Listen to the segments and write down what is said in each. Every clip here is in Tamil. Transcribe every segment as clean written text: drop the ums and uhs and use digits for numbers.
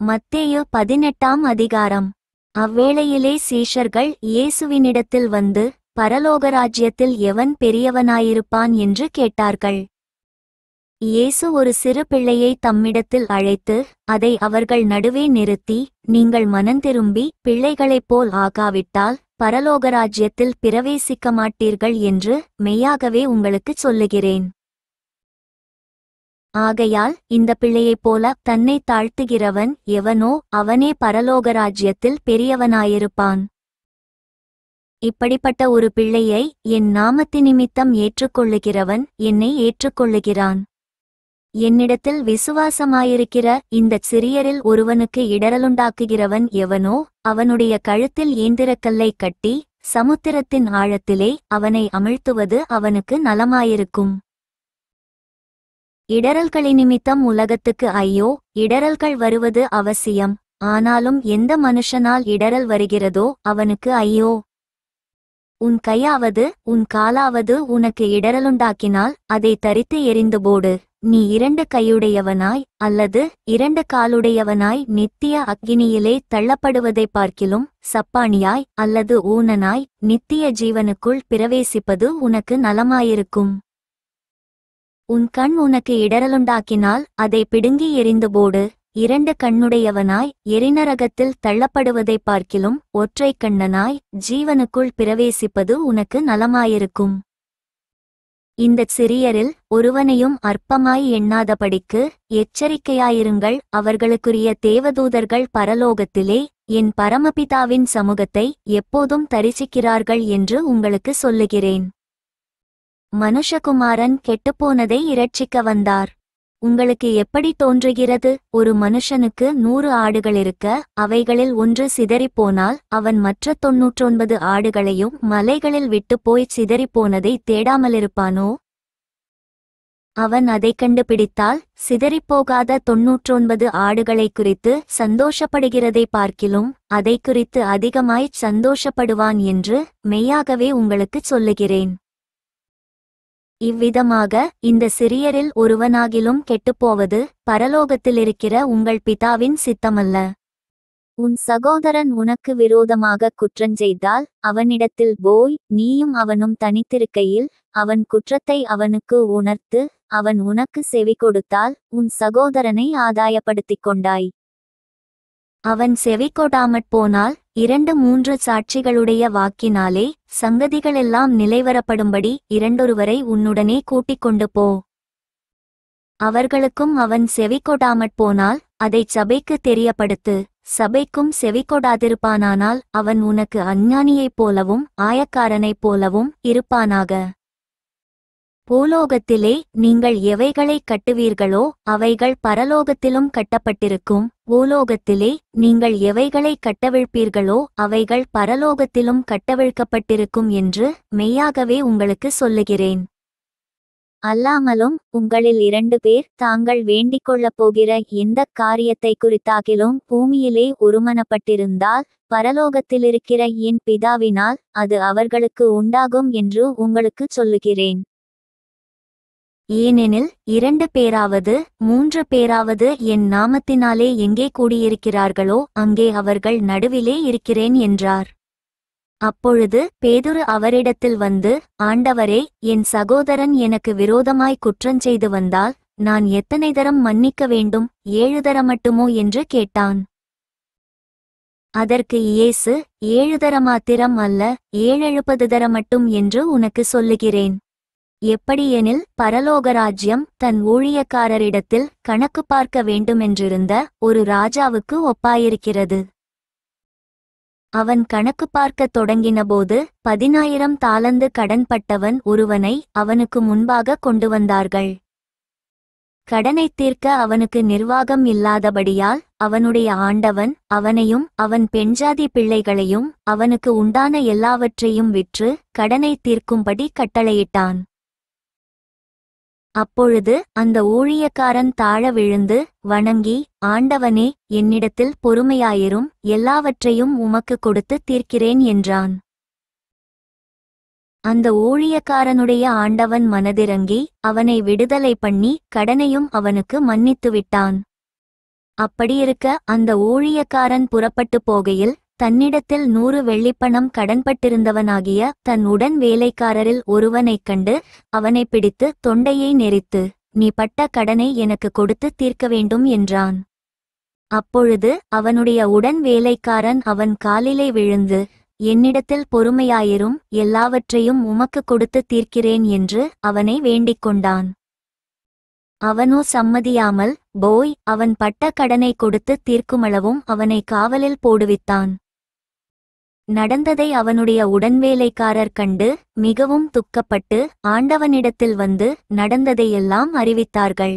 மத்தேயு 18ஆம் அதிகாரம். அவ்வேளையிலே சீஷர்கள் இயேசுவினிடத்தில் வந்து, பரலோகராஜ்யத்தில் எவன் பெரியவனாயிருப்பான் என்று கேட்டார்கள். இயேசு ஒரு சிறு பிள்ளையை தம்மிடத்தில் அழைத்து, அதை அவர்கள் நடுவே நிறுத்தி, நீங்கள் மனந்திரும்பி பிள்ளைகளைப் போல் ஆகாவிட்டால் பரலோகராஜ்யத்தில் பிரவேசிக்க மாட்டீர்கள் என்று மெய்யாகவே உங்களுக்குச் சொல்லுகிறேன். ஆகையால் இந்த பிள்ளையைப் போல தன்னை தாழ்த்துகிறவன் எவனோ அவனே பரலோகராஜ்யத்தில் பெரியவனாயிருப்பான். இப்படிப்பட்ட ஒரு பிள்ளையை என் நாமத்தினிமித்தம் ஏற்றுக்கொள்ளுகிறவன் என்னை ஏற்றுக்கொள்ளுகிறான். என்னிடத்தில் விசுவாசமாயிருக்கிற இந்தச் சிறியரில் ஒருவனுக்கு இடறலுண்டாக்குகிறவன் எவனோ அவனுடைய கழுத்தில் ஏந்திரக்கல்லை கட்டி சமுத்திரத்தின் ஆழத்திலே அவனை அமிழ்த்துவது அவனுக்கு நலமாயிருக்கும். இடறல்களினிமித்தம் உலகத்துக்கு ஐயோ, இடறல்கள் வருவது அவசியம். ஆனாலும் எந்த மனுஷனால் இடறல் வருகிறதோ அவனுக்கு ஐயோ. உன் கையாவது உன் காலாவது உனக்கு இடறலுண்டாக்கினால் அதை தரித்து எறிந்து போடு. நீ 2 கையுடையவனாய் அல்லது 2 காலுடையவனாய் நித்திய அக்கினியிலே தள்ளப்படுவதைப் பார்க்கிலும் சப்பாணியாய் அல்லது ஊனனாய் நித்திய ஜீவனுக்குள் பிரவேசிப்பது உனக்கு நலமாயிருக்கும். உன் கண் உனக்கு இடறலுண்டாக்கினால் அதை பிடுங்கி எறிந்து போடு. 2 கண்ணுடையவனாய் எரிநரகத்தில் தள்ளப்படுவதைப் பார்க்கிலும் ஒற்றைக் கண்ணனாய் ஜீவனுக்குள் பிரவேசிப்பது உனக்கு நலமாயிருக்கும். இந்தச் சிறியரில் ஒருவனையும் அற்பமாய் எண்ணாதபடிக்கு எச்சரிக்கையாயிருங்கள். அவர்களுக்குரிய தேவதூதர்கள் பரலோகத்திலே என் பரமபிதாவின் சமூகத்தை எப்போதும் தரிசிக்கிறார்கள் என்று உங்களுக்கு சொல்லுகிறேன். மனுஷகுமாரன் கெட்டுப்போனதை இரட்சிக்க வந்தார். உங்களுக்கு எப்படி தோன்றுகிறது? ஒரு மனுஷனுக்கு 100 ஆடுகளிருக்க அவைகளில் ஒன்று சிதறிப்போனால் அவன் மற்ற 99 ஆடுகளையும் மலைகளில் விட்டுப்போய் சிதறிப்போனதை தேடாமலிருப்பானோ? அவன் அதைக் கண்டுபிடித்தால் சிதறிப்போகாத 99 ஆடுகளைக் குறித்து சந்தோஷப்படுகிறதை பார்க்கிலும் அதைக் குறித்து அதிகமாய்ச் சந்தோஷப்படுவான் என்று மெய்யாகவே உங்களுக்குச் சொல்லுகிறேன். இவ்விதமாக இந்த சிறியரில் ஒருவனாகிலும் கெட்டுப்போவது பரலோகத்திலிருக்கிற உங்கள் பிதாவின் சித்தமல்ல. உன் சகோதரன் உனக்கு விரோதமாக குற்றஞ்செய்தால் அவனிடத்தில் போய் நீயும் அவனும் தனித்திருக்கையில் அவன் குற்றத்தை அவனுக்கு உணர்த்து. அவன் உனக்கு செவி கொடுத்தால் உன் சகோதரனை ஆதாயப்படுத்திக் கொண்டாய். அவன் செவிகொடாமற் போனால் 2-3 சாட்சிகளுடைய வாக்கினாலே சங்கதிகளெல்லாம் நிலைவரப்படும்படி இரண்டொருவரை உன்னுடனே கூட்டிக் கொண்டு போ. அவர்களுக்கும் அவன் செவிகொடாமற் போனால் அதைச் சபைக்கு தெரியப்படுத்து. சபைக்கும் செவிகொடாதிருப்பானானால் அவன் உனக்கு அஞ்ஞானியைப் போலவும் ஆயக்காரனைப் போலவும் இருப்பானாக. பூலோகத்திலே நீங்கள் எவைகளைக் கட்டுவீர்களோ அவைகள் பரலோகத்திலும் கட்டப்பட்டிருக்கும். பூலோகத்திலே நீங்கள் எவைகளைக் கட்டவிழ்ப்பீர்களோ அவைகள் பரலோகத்திலும் கட்டவிழ்க்கப்பட்டிருக்கும் என்று மெய்யாகவே உங்களுக்கு சொல்லுகிறேன். அல்லாமலும் உங்களில் 2 பேர் தாங்கள் வேண்டிக்கொள்ளப் போகிற எந்தக் காரியத்தை குறித்தாகிலும் பூமியிலே ஒருமனப்பட்டிருந்தால் பரலோகத்திலிருக்கிற என் பிதாவினால் அது அவர்களுக்கு உண்டாகும் என்று உங்களுக்குச் சொல்லுகிறேன். ஏனெனில் 2 பேராவது 3 பேராவது என் நாமத்தினாலே எங்கே கூடியிருக்கிறார்களோ அங்கே அவர்கள் நடுவிலே இருக்கிறேன் என்றார். அப்பொழுது பேதுரு அவரிடத்தில் வந்து, ஆண்டவரே, என் சகோதரன் எனக்கு விரோதமாய் குற்றஞ்செய்து வந்தால் நான் எத்தனை தரம் மன்னிக்க வேண்டும்? 7 தரமட்டுமோ என்று கேட்டான். அதற்கு இயேசு, 7 தரமாத்திரம் அல்ல, 770 தரமட்டும் என்று உனக்கு சொல்லுகிறேன். எப்படியெனில் பரலோகராஜ்யம் தன் ஊழியக்காரரிடத்தில் கணக்கு பார்க்க வேண்டுமென்றிருந்த ஒரு ராஜாவுக்கு ஒப்பாயிருக்கிறது. அவன் கணக்கு பார்க்கத் தொடங்கினபோது 10,000 தாலந்து கடன்பட்டவன் ஒருவனை அவனுக்கு முன்பாக கொண்டு வந்தார்கள். கடனைத் தீர்க்க அவனுக்கு நிர்வாகம் இல்லாதபடியால் அவனுடைய ஆண்டவன் அவனையும் அவன் பெண்ஜாதி பிள்ளைகளையும் அவனுக்கு உண்டான எல்லாவற்றையும் விற்று கடனைத் தீர்க்கும்படி கட்டளையிட்டான். அப்பொழுது அந்த ஊழியக்காரன் தாழ விழுந்து வணங்கி, ஆண்டவனே, என்னிடத்தில் பொறுமையாயிரும், எல்லாவற்றையும் உமக்கு கொடுத்து தீர்க்கிறேன் என்றான். அந்த ஊழியக்காரனுடைய ஆண்டவன் மனதிறங்கி அவனை விடுதலை பண்ணி கடனையும் அவனுக்கு மன்னித்துவிட்டான். அப்படியிருக்க அந்த ஊழியக்காரன் புறப்பட்டு போகையில் தன்னிடத்தில் 100 வெள்ளிப்பணம் கடன்பட்டிருந்தவனாகிய தன் உடன் வேலைக்காரரில் ஒருவனைக் கண்டு அவனை பிடித்து தொண்டையை நெரித்து, நீ பட்ட கடனை எனக்கு கொடுத்து தீர்க்க வேண்டும் என்றான். அப்பொழுது அவனுடைய உடன் வேலைக்காரன் அவன் காலிலே விழுந்து, என்னிடத்தில் பொறுமையாயிரும், எல்லாவற்றையும் உமக்கு கொடுத்து தீர்க்கிறேன் என்று அவனை வேண்டிக் கொண்டான். அவனோ சம்மதியாமல் போய் அவன் பட்ட கடனை கொடுத்து தீர்க்குமளவும் அவனை காவலில் போடுவித்தான். நடந்ததை அவனுடைய உடன்வேலைக்காரர் கண்டு மிகவும் துக்கப்பட்டு ஆண்டவனிடத்தில் வந்து நடந்ததையெல்லாம் அறிவித்தார்கள்.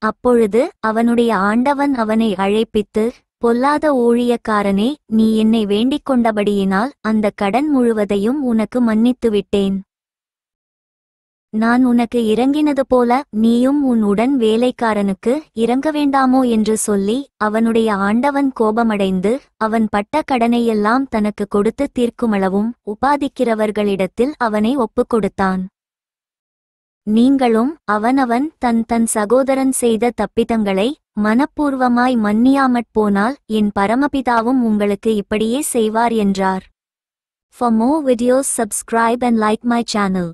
அப்பொழுது அவனுடைய ஆண்டவன் அவனை அழைப்பித்து, பொல்லாத ஊழியக்காரனே, நீ என்னை வேண்டிக் கொண்டபடியினால் அந்த கடன் முழுவதையும் உனக்கு மன்னித்துவிட்டேன். நான் உனக்கு இறங்கினது போல நீயும் உன் உடன் வேலைக்காரனுக்கு இறங்க வேண்டாமோ என்று சொல்லி அவனுடைய ஆண்டவன் கோபமடைந்து அவன் பட்ட கடனையெல்லாம் தனக்கு கொடுத்து தீர்க்குமளவும் உபாதிக்கிறவர்களிடத்தில் அவனை ஒப்புக்கொடுத்தான். நீங்களும் அவனவன் தன் தன் சகோதரன் செய்த தப்பிதங்களை மனப்பூர்வமாய் மன்னியாமற் போனால் என் பரமபிதாவும் உங்களுக்கு இப்படியே செய்வார் என்றார். For more videos subscribe and like my channel.